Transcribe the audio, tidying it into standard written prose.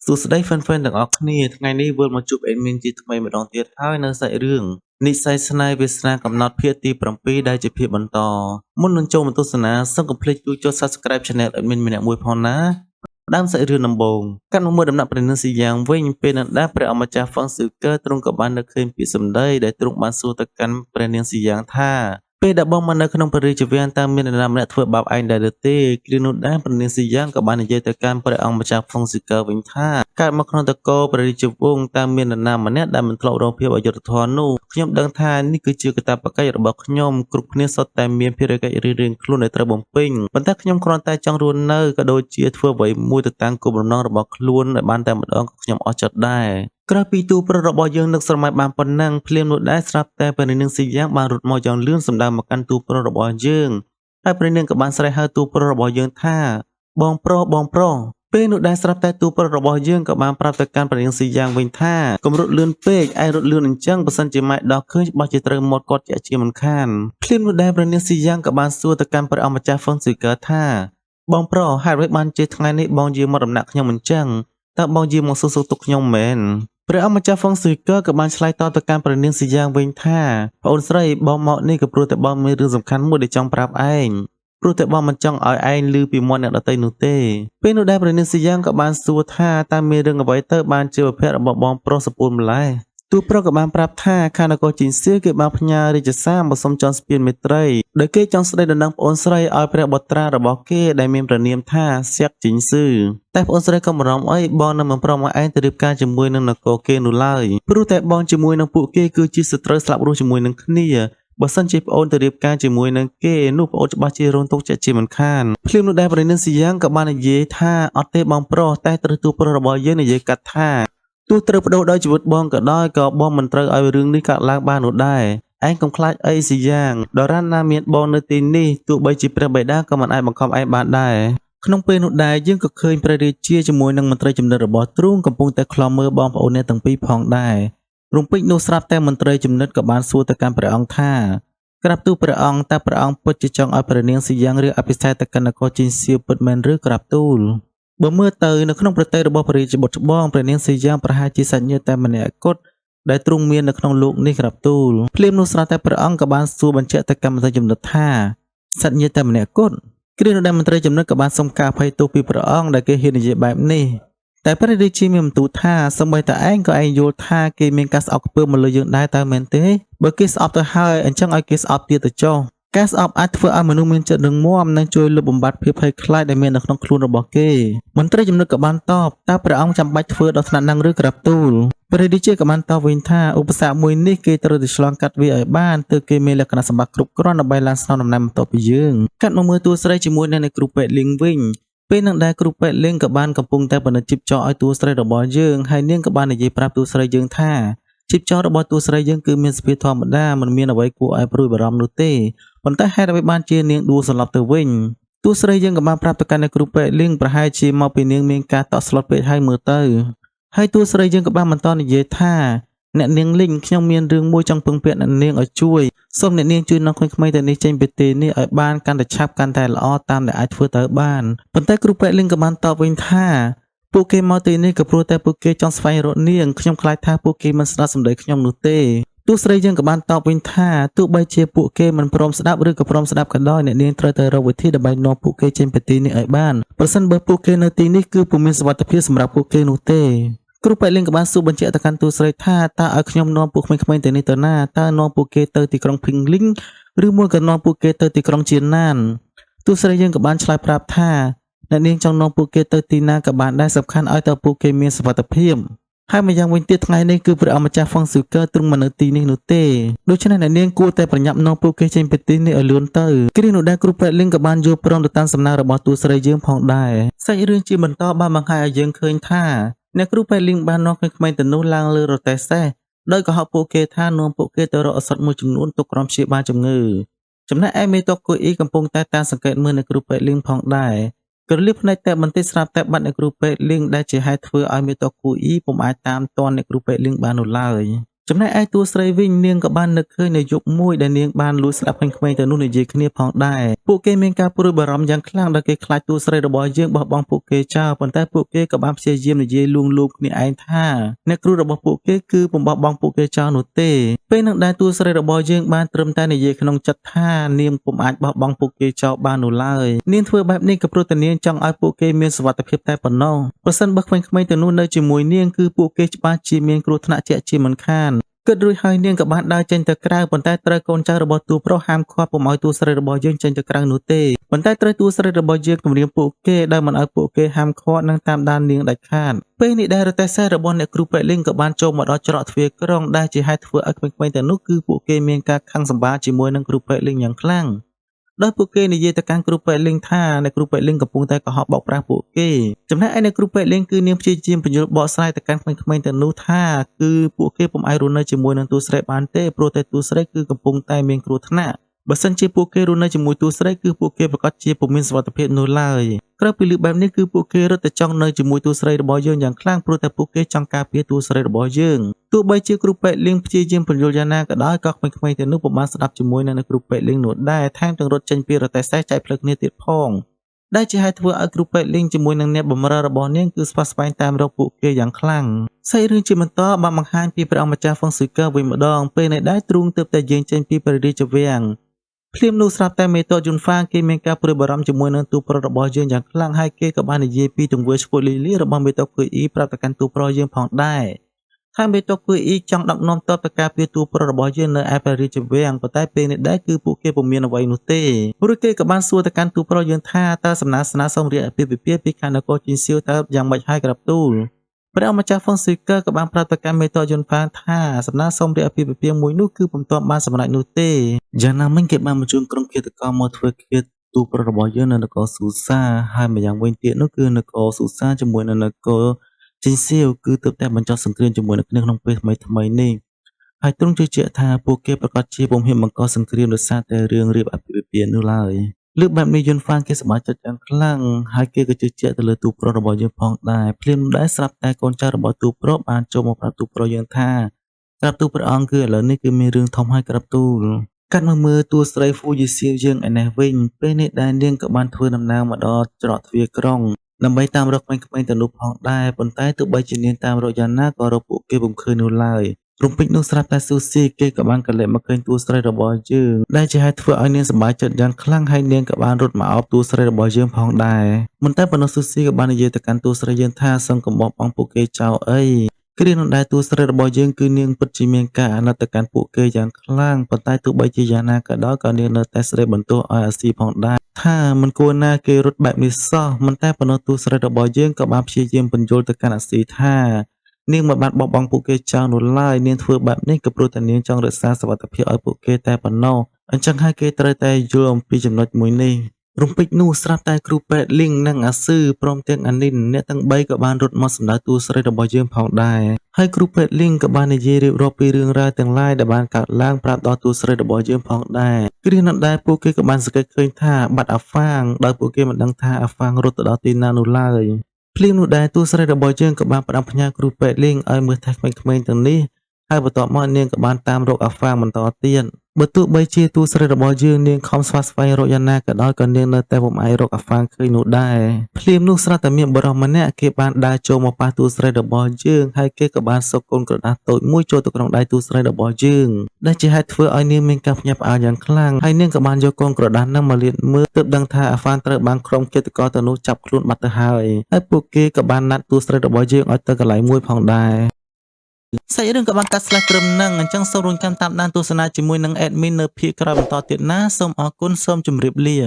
សួស្តី fan ទាំងអស់គ្នាថ្ងៃនេះវិលមកជួប admin ជាថ្មីម្ដងទៀតហើយនៅសាច់រឿងនិស្ស័យស្នេហ៍វាសនាកំណត់ភាគទី7ដែលជាភាគបន្តមុននឹងចូលមកទស្សនាសូមកុំភ្លេចជួយចុច Subscribe Channel admin ម្នាក់មួយផងណាដើមសាច់រឿងដំបូងកាត់មកមើលដំណាក់ព្រះនាងស៊ីយ៉ាងវិញពេលនឹងដែរព្រះអម្ចាស់ហ្វឹងស៊ឺកើទ្រង់ក៏បាននឹកឃើញពាក្យសម្ដីដែលទ្រង់បានសួរទៅកាន់ព្រះនាងស៊ីយ៉ាងថាពេលដែលបងមកនៅក្នុងព្រះរាជវាំងតើមាននរណាម្នាក់ធ្វើបាបឯងដែរឬទេគ្រានោះដែរព្រះនាងស៊ីយ៉ាងក៏បាននិយាយទៅកាន់ព្រះអង្គម្ចាស់ហ្វុងស៊ឺកើវិញថាកើតមកក្នុងតកូលព្រះរាជវង្សតើមាននរណាម្នាក់ដែលមិនធ្លាប់រងភាពអយុត្តិធម៌នោះខ្ញុំដឹងថានេះគឺជាកាតព្វកិច្ចរបស់ខ្ញុំគ្រប់គ្នាសុទ្ធតែមានភារកិច្ចរៀងៗខ្លួនដែលត្រូវបំពេញប៉ុន្តែខ្ញុំគ្រាន់តែចង់រស់នៅក៏ដូចជាធ្វើអ្វីមួយទៅតាមគោលបំណងរបស់ខ្លួនឲ្យបានតែម្ដងក៏ខ្ញុំអស់ចិត្តដែរក្រោយពីទូប្រុសរបស់យើងនឹកស្រមៃបានប៉ុណ្ណឹងភ្លាមនោះដែរស្រាប់តែព្រះនាងស៊ីយ៉ាងបានរត់មកយ៉ាងលឿនសម្ដៅមកកាន់ទូប្រុសរបស់យើងហើយព្រះនាងក៏បានស្រែកហៅទូប្រុសរបស់យើងថាបងប្រុសពេលនោះដែរស្រាប់តែទូប្រុសរបស់យើងក៏បានប្រាប់ទៅកាន់ព្រះនាងស៊ីយ៉ាងវិញថាកុំរត់លឿនពេកឯងរត់លឿនអញ្ចឹងបើសិនជាម៉ែដល់ឃើញច្បាស់ជាត្រូវមាត់គាត់ជាជាមិនខានភ្លាមនោះដែរព្រះនាងស៊ីយ៉ាងក៏បានសួរទៅកាន់ព្រះអង្គម្ចាស់ហ្វឹងស៊ឺកើថាបងប្រុសហេតុអ្វីបានជាថ្ងៃនេះបងយាងមកដំណាក់ខ្ញុំអញ្ចឹងតើបងយាងមកសួរសុខទុក្ខខ្ញុំមែនព្រះអង្គម្ចាស់ហ្វឹងស៊ឺកើក៏បានឆ្លើយតបទៅកាន់ព្រះនាងស៊ីយ៉ាងវិញថាប្អូនស្រីបងមកនេះក៏ព្រោះតែបងមានរឿងសំខាន់មួយដែលចង់ប្រាប់ឯងព្រោះតែបងមិនចង់ឲ្យឯងឮពីមាត់អ្នកដទៃនោះទេពេលនោះដែរព្រះនាងស៊ីយ៉ាងក៏បានសួរថាតើមានរឿងអ្វីទៅបានជាប្រភេទរបស់បងប្រុសសពូនម្ល៉េះទូប្រុសក៏បានប្រាប់ថាខាងនគរជីនសៀគេបានផ្ញើរាជសារមកសុំចងស្ពានមេត្រីដោយគេចង់ស្ដីដណ្ដឹងប្អូនស្រីឲ្យព្រះបុត្រារបស់គេដែលមានព្រះនាមថាសៀកជីនសឺតែប្អូនស្រីក៏បារម្ភអីបងនឹងមិនព្រមឲ្យឯងទៅរៀបការជាមួយនឹងនគរគេនោះឡើយព្រោះតែបងជាមួយនឹងពួកគេគឺជាសត្រូវស្លាប់រស់ជាមួយនឹងគ្នាបើសិនជាប្អូនទៅរៀបការជាមួយនឹងគេនោះប្អូនច្បាស់ជារងទុក្ខជាមិនខានភ្លាមនោះដែរព្រះនាងស៊ីយ៉ាងក៏បាននិយាយថាអត់ទេបងប្រុសតែត្រូវទូប្រុសរបស់យើងនិយាយកាត់ថាទោះត្រូវបដូរដោយជីវិតបងក៏ដោយក៏បងមិនត្រូវឲ្យរឿងនេះកើតឡើងបាននោះដែរឯងកុំខ្លាចអីស៊ីយ៉ាងដរានណាមានបងនៅទីនេះទោះបីជាព្រះបិតាក៏មិនអាចបង្ខំឯងបានដែរក្នុងពេលនោះដែរយើងក៏ឃើញព្រះរាជាជាមួយនឹងមន្ត្រីជំនិតរបស់ទ្រង់កំពុងតែខ្លំមើលបងប្អូនអ្នកទាំងពីរផងដែររំពេចនោះស្រាប់តែមន្ត្រីជំនិតក៏បានសួរទៅកាន់ព្រះអង្គថាក្រាបទូលព្រះអង្គតើព្រះអង្គពិតជាចង់ឲ្យព្រះនាងស៊ីយ៉ាងរៀបអភិសេកទៅកាន់នគរជីនសៀពិតមែនឬក្រាបទូលបើមើលទៅនៅក្នុងប្រទេសរបស់ព្រះរាជបុត្រច្បងព្រះនាងស៊ីយ៉ាងប្រហែលជាសាច់ញាតិតែម្នាក់គត់ដែលទ្រង់មាននៅក្នុងលោកនេះក្រាបទូលភ្លាមនោះស្រាប់តែព្រះអង្គក៏បានសួរបញ្ជាក់ទៅកាន់មន្ត្រីជំនិតថាសាច់ញាតិតែម្នាក់គត់គ្រានោះដែលមន្ត្រីជំនិតក៏បានសុំការអភ័យទោសពីព្រះអង្គដែលគេហ៊ាននិយាយបែបនេះតែព្រះរាជាមានបន្ទូលថាសូម្បីតែឯងក៏ឯងយល់ថាគេមានការស្អប់ខ្ពើមមកលើយើងដែរតើមែនទេបើគេស្អប់ទៅហើយអញ្ចឹងឲ្យគេស្អប់ទៀតទៅចុះការស្អប់អាចធ្វើឲ្យមនុស្សមានចិត្តរឹងមាំនិងជួយលុបបំបាត់ភាពភ័យខ្លាចដែលមាននៅក្នុងខ្លួនរបស់គេមន្ត្រីជំនិតក៏បានតបតើព្រះអង្គចាំបាច់ធ្វើដល់ថ្នាក់ហ្នឹងឬក្រាបទូលព្រះរាជាក៏បានតបវិញថាឧបសគ្គមួយនេះគេត្រូវតែឆ្លងកាត់វាឲ្យបានទើបគេមានលក្ខណៈសម្បត្តិគ្រប់គ្រាន់ដើម្បីឡើងស្នងតំណែងបន្ទាប់ពីយើងកាត់មកមើលតួស្រីជាមួយនឹងគ្រូពេទ្យលីងវិញពេលនឹងដែរគ្រូពេទ្យលីងក៏បានកំពុងតែពិនិត្យជីពចរឲ្យតួស្រីរបស់យើងហើយនាងក៏បាននិយាយប្រាប់តួស្រីយើងថាជីពចររបស់តួស្រីយើងគឺមានសភាពធម្មតាមិនមានអ្វីគួរឲ្យព្រួយបារម្ភនោះទេប៉ុន្តែហេតុអ្វីបានជានាងដួលសន្លប់ទៅវិញតួស្រីយើងក៏បានប្រាប់ទៅកាន់គ្រូពេទ្យលីងប្រហែលជាមកពីនាងមានការតក់ស្លុតពេកហើយមើលទៅហើយតួស្រីយើងក៏បានបន្តនិយាយថាអ្នកនាងលីងខ្ញុំមានរឿងមួយចង់ពឹងពាក់អ្នកនាងឲ្យជួយសូមអ្នកនាងជួយនាំក្មេងៗទៅនេះចេញពីទីនេះឲ្យបានកាន់តែឆាប់កាន់តែល្អតាមដែលអាចធ្វើទៅបានប៉ុន្តែគ្រូពេទ្យលីងក៏បានតបវិញថាពួកគេមកទីនេះក៏ព្រោះតែពួកគេចង់ស្វែងរកនាងខ្ញុំខ្លាចថាពួកគេមិនស្ដាប់សម្ដីខ្ញុំនោះទេទោះស្រីយើងក៏បានតបវិញថាទោះបីជាពួកគេមិនព្រមស្ដាប់ឬក៏ព្រមស្ដាប់ក៏ដោយអ្នកនាងត្រូវតែរកវិធីដើម្បីនាំពួកគេចេញពីទីនេះឲ្យបានប្រសិនបើពួកគេនៅទីនេះគឺពុំមានសុវត្ថិភាពសម្រាប់ពួកគេនោះទេគ្រូពេទ្យលីងក៏បានសួរបញ្ជាក់ទៅកាន់ទូស្រីថាតើឲ្យខ្ញុំនាំពួកក្មេងៗទៅនេះទៅណាតើនាំពួកគេទៅទីក្រុងភីងលីងឬមួយក៏នាំពួកគេទៅទីក្រុងជៀនណានទូស្រីយើងក៏បានឆ្លើយប្រាប់ថាអ្នកនាងចង់នាំពួកគេទៅទីណាក៏បានដែរសំខាន់ឲ្យតែពួកគេមានសុវត្ថិភាពហើយម្យ៉ាងវិញទៀតថ្ងៃនេះគឺព្រះអម្ចាស់ហ្វឹងស៊ឺកើទ្រង់មកនៅទីនេះនោះទេដូច្នេះអ្នកនាងគួរតែប្រញាប់នាំពួកគេចេញពីទីនេះឲ្យលឿនទៅគ្រានោះដែរគ្រូពេទ្យលីងក៏បានយល់ព្រមទៅតាមសំណើរបស់ទូស្រីយើងផងដែរសាច់រឿងជាបន្តបានបង្ហាញឲ្យយើងឃើញថាអ្នកគ្រូពេទ្យលីងបាននាំក្មេងៗទៅនោះឡើងលើរទេះសេះដោយកុហកពួកគេថានាំពួកគេទៅរកឱសថមួយចំនួនទុកក្រោមព្យាបាលជំងឺចំណែកឯមេតុកគួយអ៊ីកំពុងតែតាមសង្កេតមើលអ្នកគ្រូពេទ្យលីងផងដែរក្រលៀបភ្នែកតែបន្តិចស្រាប់តែបាត់អ្នកគ្រូពេទ្យលីងដែលជាហេតុធ្វើឲ្យមេតុកគួយអ៊ីពុំអាចតាមទាន់អ្នកគ្រូពេទ្យលីងបាននោះឡើយ ចំណែកឯតួស្រីវិញនាងក៏បាននឹកឃើញនៅយប់មួយដែលនាងបានលួចស្ដាប់ក្មេងៗទាំងនោះនិយាយគ្នាផងដែរពួកគេមានការព្រួយបារម្ភយ៉ាងខ្លាំងដែលគេខ្លាចតួស្រីរបស់យើងបោះបង់ពួកគេចោលប៉ុន្តែពួកគេក៏បានព្យាយាមនិយាយលួងលោមគ្នាឯងថាអ្នកគ្រូរបស់ពួកគេគឺពុំបោះបង់ពួកគេចោលនោះទេពេលនឹងដែលតួស្រីរបស់យើងបានត្រឹមតែនិយាយក្នុងចិត្តថានាងពុំអាចបោះបង់ពួកគេចោលបាននោះឡើយនាងធ្វើបែបនេះក៏ព្រោះតែនាងចង់ឲ្យពួកគេមានសុវត្ថិភាពតែប៉ុណ្ណោះប្រសិនបើក្មេងៗទាំងនោះនៅជាមួយនាងគឺពួកគេច្បាស់ជាមានគ្រោះថ្នាក់ជាក់ជាមិនខានគិតរួចហើយនាងក៏បានដើរចេញទៅក្រៅប៉ុន្តែត្រូវកូនចៅរបស់តួប្រុសហាមឃាត់ពុំឲ្យតួស្រីរបស់យើងចេញទៅក្រៅនោះទេប៉ុន្តែត្រូវតួស្រីរបស់យើងគំរាមពួកគេដោយមិនឲ្យពួកគេហាមឃាត់និងតាមដាននាងដាច់ខាតពេលនេះដែររទេះសេះរបស់អ្នកគ្រូប៉ែលីងក៏បានចូលមកដល់ច្រកទ្វារក្រុងដែលជាហេតុធ្វើឲ្យក្មេងៗទាំងនោះគឺពួកគេមានការខឹងសម្បារជាមួយនឹងគ្រូប៉ែលីងយ៉ាងខ្លាំងដោយពួកគេនិយាយទៅកាន់គ្រូប៉ែលីងថាអ្នកគ្រូប៉ែលីងកំពុងតែកុហកបោកប្រាស់ពួកគេចំណែកឯអ្នកគ្រូប៉ែលីងគឺនាងព្យាយាមបញ្យល់បកស្រាយទៅកាន់ក្មេងៗទាំងនោះថាគឺពួកគេពុំអាចរស់នៅជាមួយនឹងតួស្រីបានទេព្រោះតែតួស្រីគឺកំពុងតែមានគ្រោះថ្នាក់បើសិនជាពួកគេរស់នៅជាមួយតួស្រីគឺពួកគេប្រកាសជាពុំមានសុវត្ថិភាពនោះឡើយក្រៅពីលើបែបនេះគឺពួកគេរត់ទៅចង់នៅជាមួយតួស្រីរបស់យើងយ៉ាងខ្លាំងព្រោះតែពួកគេចង់ការពារតួស្រីរបស់យើងទោះបីជាគ្រូប៉ែលីងព្យាយាមបញ្យល់យ៉ាងណាក៏ដោយក៏ក្មេងៗទាំងនោះពុំបានស្ដាប់ជាមួយនឹងគ្រូប៉ែលីងនោះដែរថែមទាំងរត់ចេញពីរទេះសេះចែកផ្លូវគ្នាទៀតផងដែលជាហេតុធ្វើឲ្យគ្រូប៉ែលីងជាមួយនឹងអ្នកបម្រើរបស់នាងគឺស្វាស្វែងតាមរកពួកគេយ៉ាងខ្លាំងសាច់រឿងជាបន្តបានបង្ហាញពីព្រះអង្គម្ចាស់ហ្វុងស៊ុយកើវិញម្ដងពេលនេះដែរទ្រូងទើបតែយើងចេញពីព្រះរាជវាំងភ្លាមនោះស្រាប់តែមេតូយុនហ្វាងគេមានការព្រួយបារម្ភជាមួយនឹងទូប្រុសរបស់យើងយ៉ាងខ្លាំងហើយគេក៏បាននិយាយពីទង្វើឈ្ងុយលីលីរបស់មេតូគួយអ៊ីប្រាប់ទៅកាន់ទូប្រុសយើងផងដែរថាមេតូគួយអ៊ីចង់ដឹកនាំទ័ពទៅការពារទូប្រុសរបស់យើងនៅឯព្រះរាជវាំងប៉ុន្តែពេលនេះដែរគឺពួកគេពុំមានអ្វីនោះទេរួចគេក៏បានសួរទៅកាន់ទូប្រុសយើងថាតើសំណើស្នើសុំរៀបអាពាហ៍ពិពាហ៍ពីខាងនគរជីនសៀវតើយ៉ាងម៉េចហើយក្រាប់ទូលព្រះអង្គម្ចាស់ហ្វុងស៊ុយកើក៏បានប្រាប់ទៅកាន់មេតូយុនហ្វាងថាសំណើសុំរៀបអាពាហ៍ពិពាហ៍មួយនោះគឺពុំទាន់បានសម្រេចនោះទេយ៉ាងណាមិញគេបានបញ្ជូនក្រុមឃាតករមកធ្វើឃាតទូប្រុសរបស់យើងនៅនគរស៊ូសាហើយម្យ៉ាងវិញទៀតនោះគឺនគរស៊ូសាជាមួយនឹងនគរជីនសៀវគឺទើបតែបញ្ចប់សង្គ្រាមជាមួយនឹងគ្នាក្នុងពេលថ្មីៗនេះហើយទ្រង់ជឿជាក់ថាពួកគេប្រកាសជាពុំហ៊ានបង្កសង្គ្រាមដោយសារតែរឿងរៀបអាពាហ៍ពិពាហ៍នោះឡើយលើកបែបនេះយុនហ្វាងគេសប្បាយចិត្តយ៉ាងខ្លាំងហើយគេក៏ជឿជាក់ទៅលើទូប្រុសរបស់យើងផងដែរភ្លាមដែរស្រាប់តែកូនចៅរបស់ទូប្រុសបានចូលមកប្រាប់ទូប្រុសយើងថាក្រាបទូលព្រះអង្គគឺឥឡូវនេះគឺមានរឿងធំហើយក្រាបទូលកាត់មកមើលតួស្រីហ្វូយីសៀវយើងឯនេះវិញពេលនេះដែរនាងក៏បានធ្វើដំណើរមកដល់ច្រកទ្វារក្រុងដើម្បីតាមរកក្មេងៗទាំងនោះផងដែរប៉ុន្តែទោះបីជានាងតាមរកយ៉ាងណាក៏រកពួកគេពុំឃើញនោះឡើយរំពេចនោះស្រាប់តែស៊ូស៊ីគេក៏បានកលែកមកឃើញតួស្រីរបស់យើងដែលជាហេតុធ្វើឲ្យនាងសប្បាយចិត្តយ៉ាងខ្លាំងហើយនាងក៏បានរត់មកអោបតួស្រីរបស់យើងផងដែរមិនតែប៉ុណ្ណោះស៊ូស៊ីក៏បាននិយាយទៅកាន់តួស្រីយើងថាសូមកុំបោះបង់ពួកគេចោលអីគ្រានោះដែរតួស្រីរបស់យើងគឺនាងពិតជាមានការអាណិតទៅកាន់ពួកគេយ៉ាងខ្លាំងប៉ុន្តែទោះបីជាយ៉ាងណាក៏ដោយក៏នាងនៅតែស្ដីបន្ទោសឲ្យអាស៊ីផងដែរថាមិនគួរណាគេរត់បែបនេះសោះមិនតែប៉ុណ្ណោះតួស្រីរបស់យើងក៏បានព្យាយាមបញ្យល់ទៅកាន់អាស៊ីថានាងមិនបានបោះបង់ពួកគេចោលនោះឡើយនាងធ្វើបែបនេះក៏ព្រោះតែនាងចង់រក្សាសុវត្ថិភាពឲ្យពួកគេតែប៉ុណ្ណោះអញ្ចឹងហើយគេត្រូវតែយល់អំពីចំណុចមួយនេះរំពេចនោះស្រាប់តែគ្រូប៉ែលីងនិងអាស៊ឺព្រមទាំងអានីនអ្នកទាំង3ក៏បានរត់មកសម្ដៅតួស្រីរបស់យើងផងដែរហើយគ្រូប៉ែលីងក៏បាននិយាយរៀបរាប់ពីរឿងរ៉ាវទាំងឡាយដែលបានកើតឡើងប្រាប់ដល់តួស្រីរបស់យើងផងដែរគ្រានោះដែរពួកគេក៏បានសង្កេតឃើញថាបាត់អាហ្វាងដោយពួកគេមិនដឹងថាអាហ្វាងរត់ទៅដល់ទីណានោះឡើយភ្លាមនោះដែរតួស្រីរបស់យើងក៏បានផ្ដាំផ្ញើគ្រូប៉ែលីងឲ្យមើលថែក្មេងៗទាំងនេះហើយបន្ទាប់មកនាងក៏បានតាមរកអាហ្វាងបន្តទៀតបើទោះបីជាតួស្រីរបស់យើងនាងខំស្វាស្វែងរកយ៉ាងណាក៏ដោយក៏នាងនៅតែពុំអាចរកអាហ្វាងឃើញនោះដែរភ្លាមនោះស្រាប់តែមានបុរសម្នាក់គេបានដើរចូលមកប៉ះតួស្រីរបស់យើងហើយគេក៏បានសុកកូនក្រដាសតូចមួយចូលទៅក្នុងដៃតួស្រីរបស់យើងដែលជាហេតុធ្វើឲ្យនាងមានការភ្ញាក់ផ្អើលយ៉ាងខ្លាំងហើយនាងក៏បានយកកូនក្រដាសនោះមកលាតមើលទើបដឹងថាអាហ្វាងត្រូវបានក្រុមឃាតករទាំងនោះចាប់ខ្លួនបាត់ទៅហើយពួកគេក៏បានណាត់តួស្រីរបស់យើងឲ្យទៅកន្លែងមួយផងដែរសាច់រឿងក៏បានកាត់ស្លេះត្រឹមហ្នឹងអញ្ចឹងសូមរងចាំតាមដានទស្សនាជាមួយនឹង admin នៅភាគក្រោយបន្តទៀតណាសូមអរគុណសូមជម្រាបលា